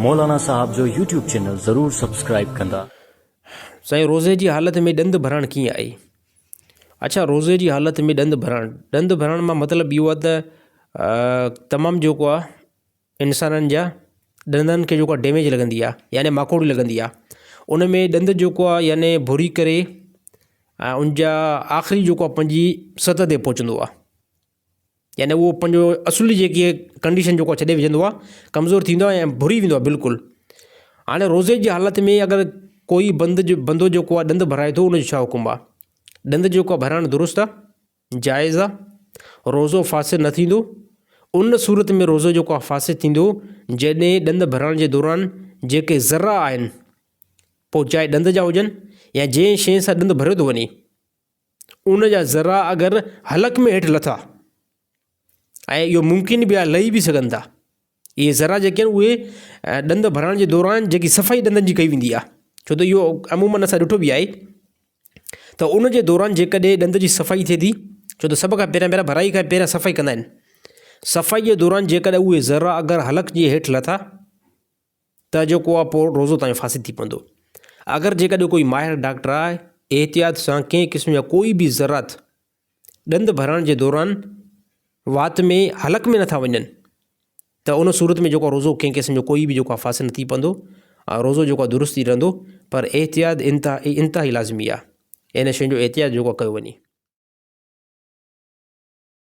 मौलाना साहब जो YouTube channel ज़रूर subscribe कंदा। साईं, रोज़े जी हालत में ॾंद भरण कीअं आहे? अच्छा, रोज़े जी हालत में ॾंद भरण मां मतिलबु इहो आहे त तमामु जेको आहे इंसाननि जा ॾंदनि खे जेको आहे डैमेज लॻंदी आहे, यानी माकोड़ी लॻंदी आहे। उन में ॾंद जेको आहे यानी भुरी करे उनजा आख़िरी जेको आहे पंहिंजी सतह ते पहुचंदो आहे, यानी उहो पंहिंजो असुली जेकी कंडीशन जेको आहे छॾे विझंदो आहे, कमज़ोर थींदो आहे ऐं भुरी वेंदो आहे बिल्कुलु। हाणे रोज़े जी हालत में अगरि कोई बंदो जेको आहे ॾंद भराए थो, उनजो छा हुकुम आहे? ॾंद जेको आहे भराइणु दुरुस्तु आहे, जाइज़ आहे, रोज़ो फासिद न थींदो। उन सूरत में रोज़ो जेको आहे फासिद थींदो जॾहिं ॾंद भरण जे दौरान जेके ज़रा आहिनि, पोइ चाहे ॾंद जा हुजनि या जंहिं शइ सां ॾंद भरियो थो वञे, उन जा ज़रा अगरि हलक में हेठि लथा, ऐं इहो मुमकिन बि आहे लही बि सघनि था, इहे ज़रा जेके आहिनि उहे ॾंद भरण जे दौरान जेकी सफ़ाई ॾंदनि जी कई वेंदी आहे, छो त इहो अमूमन असां ॾिठो बि आहे त उन जे दौरान जेकॾहिं ॾंद जी सफ़ाई थिए थी, छो त सभ खां पहिरियां भराई खां पहिरियां सफ़ाई कंदा आहिनि, सफ़ाई जे दौरान जेकॾहिं उहे ज़रा अगरि हलक जे हेठि लथा त जेको आहे पोइ रोज़ो तव्हांजो फासिद थी पवंदो। अगरि जेकॾहिं कोई माहिर डॉक्टर आहे एहतियात सां कंहिं क़िस्म जा कोई बि ज़रात ॾंद भरण जे दौरान वात में हलक में नथा वञनि, त उन सूरत में जेको रोज़ो कंहिं क़िस्म जो कोई बि जेको आहे फासिद न थी पवंदो, रोज़ो जेको आहे दुरुस्त थी रहंदो। पर एहतियात इंतिहाई लाज़मी आहे, इन शइ जो एहतियात जेको कयो वञे।